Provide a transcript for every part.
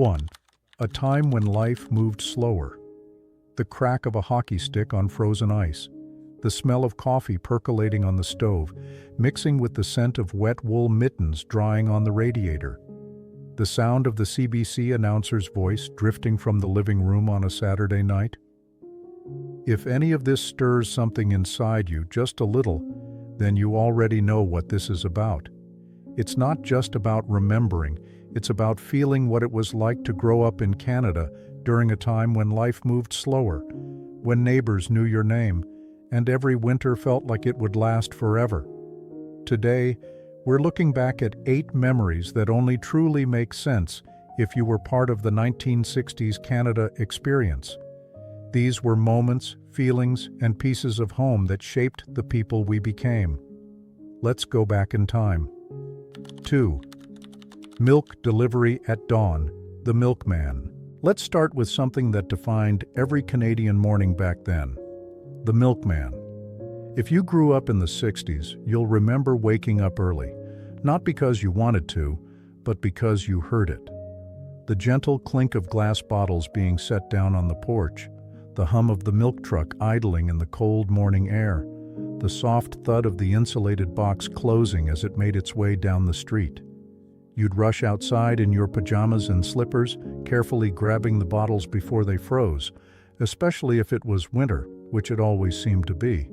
1. A time when life moved slower. The crack of a hockey stick on frozen ice. The smell of coffee percolating on the stove, mixing with the scent of wet wool mittens drying on the radiator. The sound of the CBC announcer's voice drifting from the living room on a Saturday night. If any of this stirs something inside you just a little, then you already know what this is about. It's not just about remembering, it's about feeling what it was like to grow up in Canada during a time when life moved slower, when neighbors knew your name, and every winter felt like it would last forever. Today, we're looking back at 8 memories that only truly make sense if you were part of the 1960s Canada experience. These were moments, feelings, and pieces of home that shaped the people we became. Let's go back in time. 2. Milk delivery at dawn, the milkman. Let's start with something that defined every Canadian morning back then. The milkman. If you grew up in the 60s, you'll remember waking up early, not because you wanted to, but because you heard it. The gentle clink of glass bottles being set down on the porch, the hum of the milk truck idling in the cold morning air, the soft thud of the insulated box closing as it made its way down the street. You'd rush outside in your pajamas and slippers, carefully grabbing the bottles before they froze, especially if it was winter, which it always seemed to be.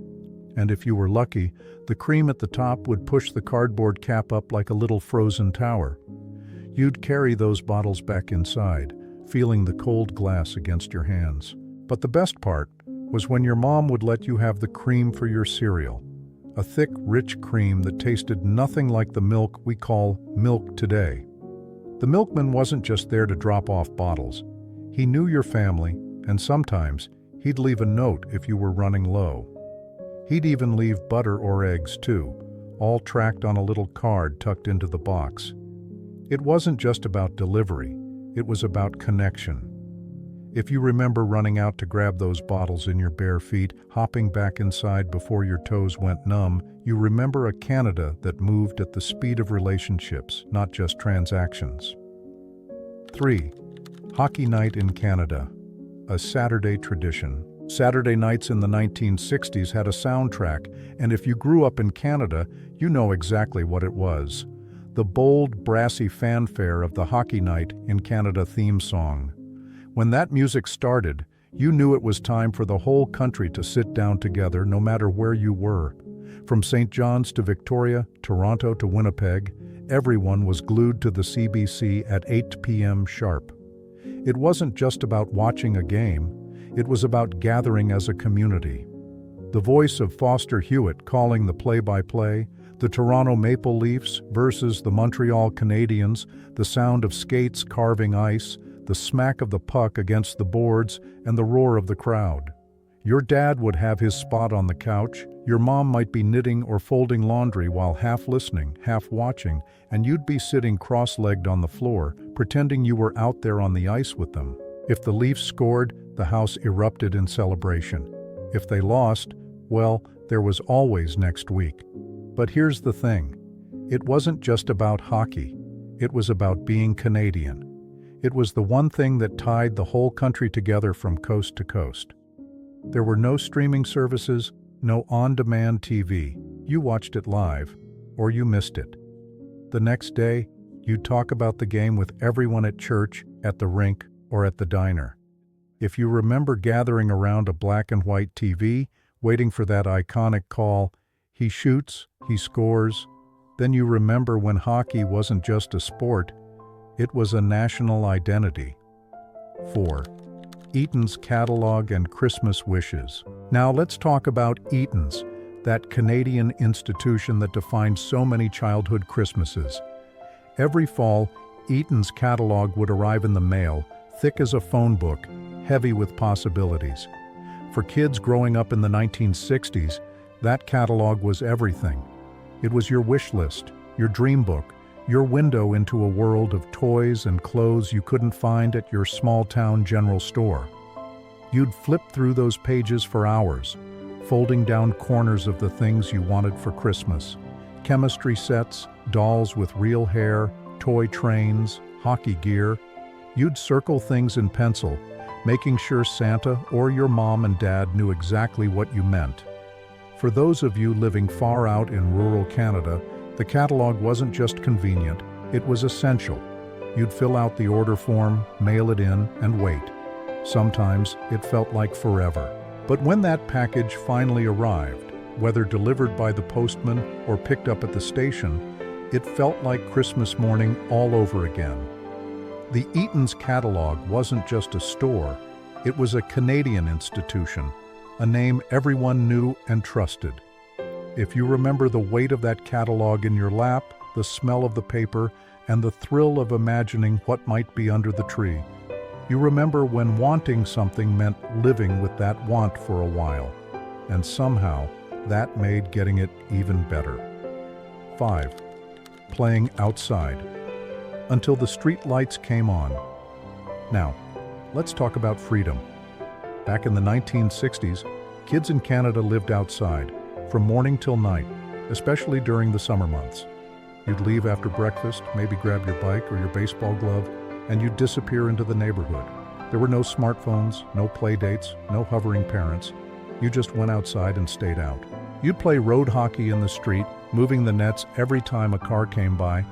And if you were lucky, the cream at the top would push the cardboard cap up like a little frozen tower. You'd carry those bottles back inside, feeling the cold glass against your hands. But the best part was when your mom would let you have the cream for your cereal. A thick, rich cream that tasted nothing like the milk we call milk today. The milkman wasn't just there to drop off bottles. He knew your family, and sometimes he'd leave a note if you were running low. He'd even leave butter or eggs too, all tracked on a little card tucked into the box. It wasn't just about delivery, it was about connection. If you remember running out to grab those bottles in your bare feet, hopping back inside before your toes went numb, you remember a Canada that moved at the speed of relationships, not just transactions. 3. Hockey night in Canada, a Saturday tradition. Saturday nights in the 1960s had a soundtrack, and if you grew up in Canada, you know exactly what it was. The bold, brassy fanfare of the Hockey Night in Canada theme song. When that music started, you knew it was time for the whole country to sit down together no matter where you were. From St. John's to Victoria, Toronto to Winnipeg, everyone was glued to the CBC at 8 p.m. sharp. It wasn't just about watching a game, it was about gathering as a community. The voice of Foster Hewitt calling the play-by-play, the Toronto Maple Leafs versus the Montreal Canadiens, the sound of skates carving ice, the smack of the puck against the boards, and the roar of the crowd. Your dad would have his spot on the couch, your mom might be knitting or folding laundry while half listening, half watching, and you'd be sitting cross-legged on the floor, pretending you were out there on the ice with them. If the Leafs scored, the house erupted in celebration. If they lost, well, there was always next week. But here's the thing. It wasn't just about hockey. It was about being Canadian. It was the one thing that tied the whole country together from coast to coast. There were no streaming services, no on-demand TV. You watched it live, or you missed it. The next day, you'd talk about the game with everyone at church, at the rink, or at the diner. If you remember gathering around a black and white TV, waiting for that iconic call, he shoots, he scores, then you remember when hockey wasn't just a sport, it was a national identity. 4. Eaton's Catalog and Christmas Wishes. Now let's talk about Eaton's, that Canadian institution that defined so many childhood Christmases. Every fall, Eaton's catalog would arrive in the mail, thick as a phone book, heavy with possibilities. For kids growing up in the 1960s, that catalog was everything. It was your wish list, your dream book, your window into a world of toys and clothes you couldn't find at your small-town general store. You'd flip through those pages for hours, folding down corners of the things you wanted for Christmas. Chemistry sets, dolls with real hair, toy trains, hockey gear. You'd circle things in pencil, making sure Santa or your mom and dad knew exactly what you meant. For those of you living far out in rural Canada, the catalog wasn't just convenient, it was essential. You'd fill out the order form, mail it in, and wait. Sometimes it felt like forever. But when that package finally arrived, whether delivered by the postman or picked up at the station, it felt like Christmas morning all over again. The Eaton's catalog wasn't just a store, it was a Canadian institution, a name everyone knew and trusted. If you remember the weight of that catalog in your lap, the smell of the paper, and the thrill of imagining what might be under the tree, you remember when wanting something meant living with that want for a while, and somehow that made getting it even better. 5. Playing outside. Until the street lights came on. Now, let's talk about freedom. Back in the 1960s, kids in Canada lived outside, from morning till night, especially during the summer months. You'd leave after breakfast, maybe grab your bike or your baseball glove, and you'd disappear into the neighborhood. There were no smartphones, no play dates, no hovering parents. You just went outside and stayed out. You'd play road hockey in the street, moving the nets every time a car came by.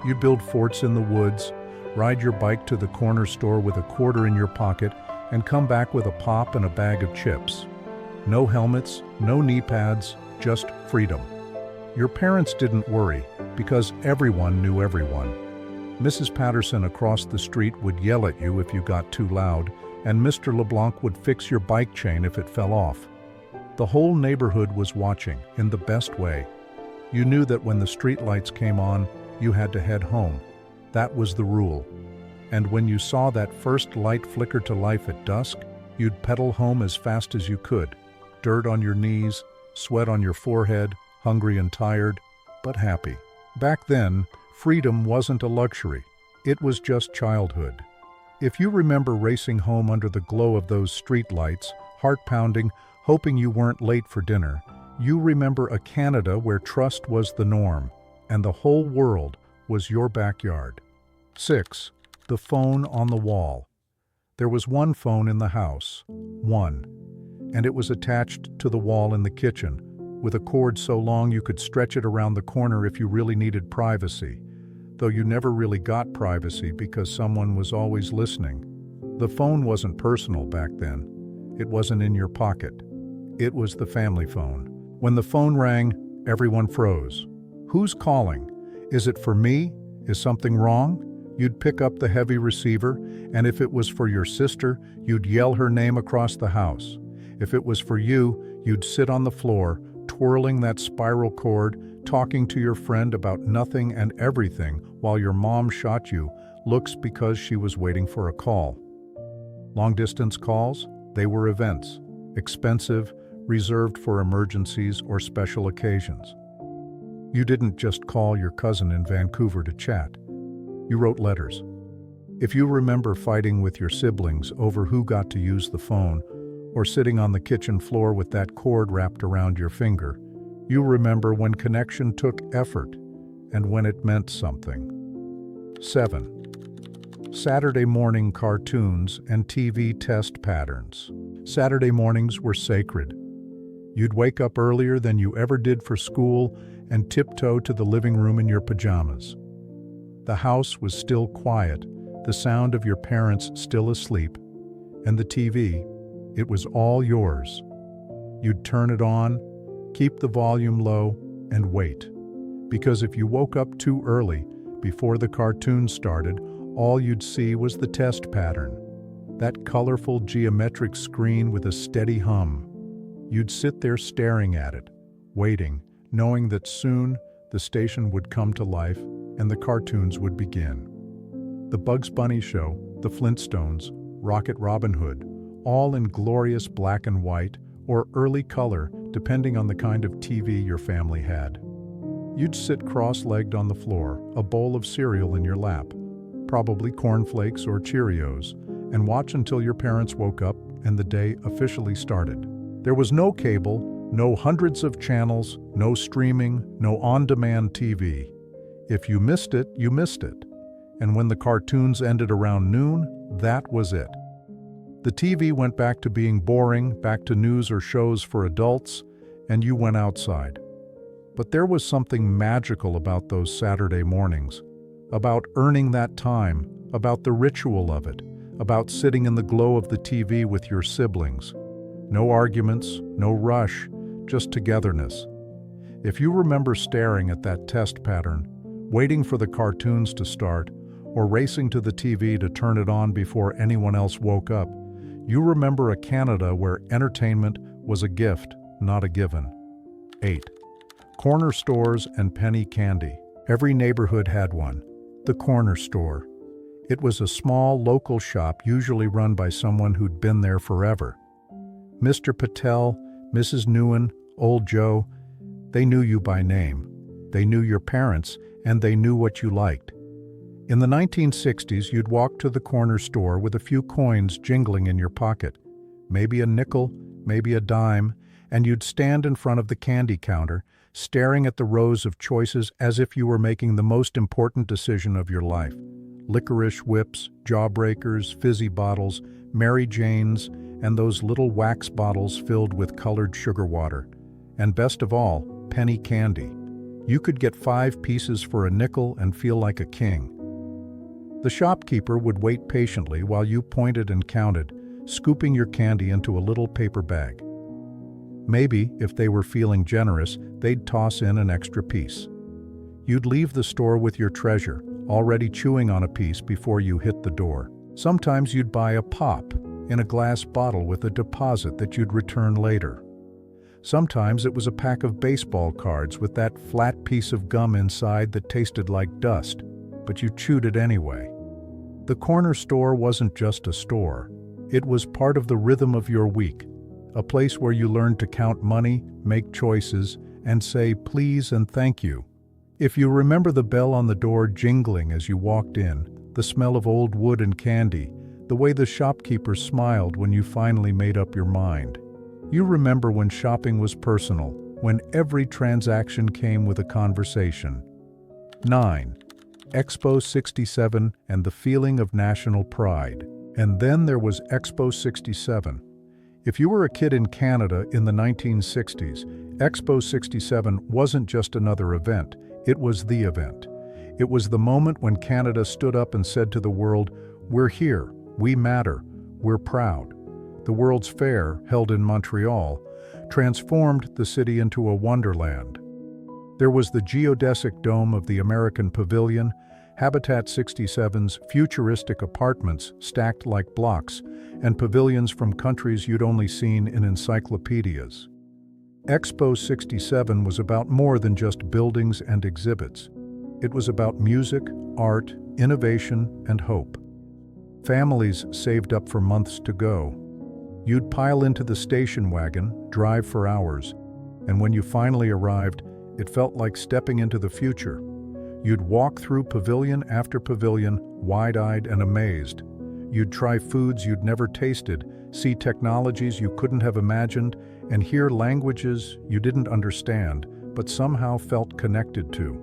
You'd build forts in the woods, ride your bike to the corner store with a quarter in your pocket, and come back with a pop and a bag of chips. No helmets, no knee pads, just freedom. Your parents didn't worry, because everyone knew everyone. Mrs. Patterson across the street would yell at you if you got too loud, and Mr. LeBlanc would fix your bike chain if it fell off. The whole neighborhood was watching, in the best way. You knew that when the street lights came on, you had to head home. That was the rule. And when you saw that first light flicker to life at dusk, you'd pedal home as fast as you could. Dirt on your knees, sweat on your forehead, hungry and tired, but happy. Back then, freedom wasn't a luxury. It was just childhood. If you remember racing home under the glow of those street lights, heart-pounding, hoping you weren't late for dinner, you remember a Canada where trust was the norm, and the whole world was your backyard. 6. The phone on the wall. There was one phone in the house. One. And it was attached to the wall in the kitchen, with a cord so long you could stretch it around the corner if you really needed privacy, though you never really got privacy because someone was always listening. The phone wasn't personal back then. It wasn't in your pocket. It was the family phone. When the phone rang, everyone froze. Who's calling? Is it for me? Is something wrong? You'd pick up the heavy receiver, and if it was for your sister, you'd yell her name across the house. If it was for you, you'd sit on the floor, twirling that spiral cord, talking to your friend about nothing and everything while your mom shot you looks because she was waiting for a call. Long-distance calls? They were events, expensive, reserved for emergencies or special occasions. You didn't just call your cousin in Vancouver to chat. You wrote letters. If you remember fighting with your siblings over who got to use the phone, or sitting on the kitchen floor with that cord wrapped around your finger, you remember when connection took effort and when it meant something. 7. Saturday morning cartoons and TV test patterns. Saturday mornings were sacred. You'd wake up earlier than you ever did for school and tiptoe to the living room in your pajamas. The house was still quiet, the sound of your parents still asleep, and the TV, it was all yours. You'd turn it on, keep the volume low, and wait. Because if you woke up too early, before the cartoon started, all you'd see was the test pattern. That colorful geometric screen with a steady hum. You'd sit there staring at it, waiting, knowing that soon the station would come to life and the cartoons would begin. The Bugs Bunny Show, the Flintstones, Rocket Robin Hood, all in glorious black and white or early color depending on the kind of TV your family had. You'd sit cross-legged on the floor, a bowl of cereal in your lap, probably cornflakes or Cheerios, and watch until your parents woke up and the day officially started. There was no cable, no hundreds of channels, no streaming, no on-demand TV. If you missed it, you missed it. and when the cartoons ended around noon, that was it. The TV went back to being boring, back to news or shows for adults, and you went outside. But there was something magical about those Saturday mornings, about earning that time, about the ritual of it, about sitting in the glow of the TV with your siblings. No arguments, no rush, just togetherness. If you remember staring at that test pattern, waiting for the cartoons to start, or racing to the TV to turn it on before anyone else woke up, you remember a Canada where entertainment was a gift, not a given. 8. Corner stores and penny candy. Every neighborhood had one. The corner store. It was a small local shop usually run by someone who'd been there forever. Mr. Patel, Mrs. Newen, Old Joe, they knew you by name. They knew your parents, and they knew what you liked. In the 1960s, you'd walk to the corner store with a few coins jingling in your pocket, maybe a nickel, maybe a dime, and you'd stand in front of the candy counter, staring at the rows of choices as if you were making the most important decision of your life. Licorice whips, jawbreakers, fizzy bottles, Mary Janes, and those little wax bottles filled with colored sugar water. And best of all, penny candy. You could get 5 pieces for a nickel and feel like a king. The shopkeeper would wait patiently while you pointed and counted, scooping your candy into a little paper bag. Maybe, if they were feeling generous, they'd toss in an extra piece. You'd leave the store with your treasure, already chewing on a piece before you hit the door. Sometimes you'd buy a pop in a glass bottle with a deposit that you'd return later. Sometimes it was a pack of baseball cards with that flat piece of gum inside that tasted like dust, but you chewed it anyway. The corner store wasn't just a store. It was part of the rhythm of your week, a place where you learned to count money, make choices, and say please and thank you. If you remember the bell on the door jingling as you walked in, the smell of old wood and candy, the way the shopkeeper smiled when you finally made up your mind. You remember when shopping was personal, when every transaction came with a conversation. 9. Expo 67 and the feeling of national pride. And then there was Expo 67. If you were a kid in Canada in the 1960s, Expo 67 wasn't just another event, it was the event. It was the moment when Canada stood up and said to the world, "We're here, we matter, we're proud." The World's Fair, held in Montreal, transformed the city into a wonderland. There was the geodesic dome of the American Pavilion, Habitat 67's futuristic apartments stacked like blocks, and pavilions from countries you'd only seen in encyclopedias. Expo 67 was about more than just buildings and exhibits. It was about music, art, innovation, and hope. Families saved up for months to go. You'd pile into the station wagon, drive for hours, and when you finally arrived, it felt like stepping into the future. You'd walk through pavilion after pavilion, wide-eyed and amazed. You'd try foods you'd never tasted, see technologies you couldn't have imagined, and hear languages you didn't understand, but somehow felt connected to.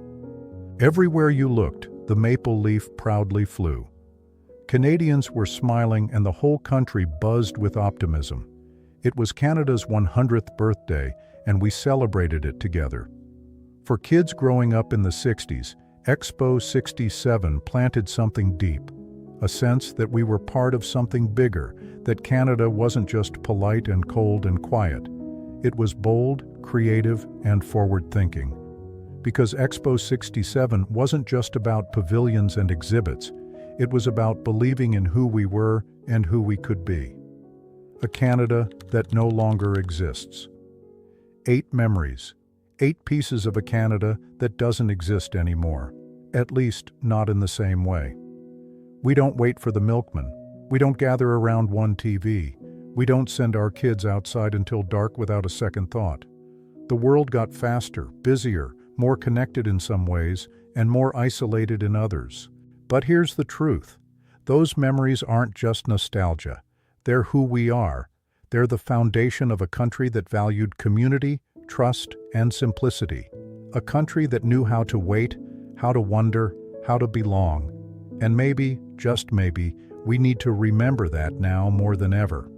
Everywhere you looked, the maple leaf proudly flew. Canadians were smiling and the whole country buzzed with optimism. It was Canada's 100th birthday, and we celebrated it together. For kids growing up in the 60s, Expo 67 planted something deep, a sense that we were part of something bigger, that Canada wasn't just polite and cold and quiet. It was bold, creative, and forward-thinking. Because Expo 67 wasn't just about pavilions and exhibits, it was about believing in who we were and who we could be. A Canada that no longer exists. 8 memories. 8 pieces of a Canada that doesn't exist anymore, at least not in the same way. We don't wait for the milkman. We don't gather around one TV. We don't send our kids outside until dark without a second thought. The world got faster, busier, more connected in some ways, and more isolated in others. But here's the truth. Those memories aren't just nostalgia. They're who we are. They're the foundation of a country that valued community, trust, and simplicity. A country that knew how to wait, how to wonder, how to belong. And maybe, just maybe, we need to remember that now more than ever.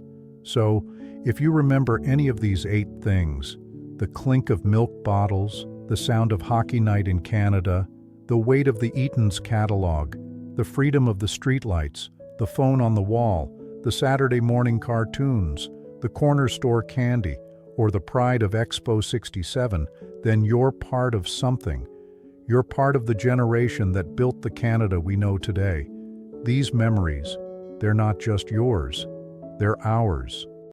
So, if you remember any of these 8 things, the clink of milk bottles, the sound of hockey night in Canada, the weight of the Eaton's catalog, the freedom of the streetlights, the phone on the wall, the Saturday morning cartoons, the corner store candy, or the pride of Expo 67, then you're part of something. You're part of the generation that built the Canada we know today. These memories, they're not just yours, they're ours.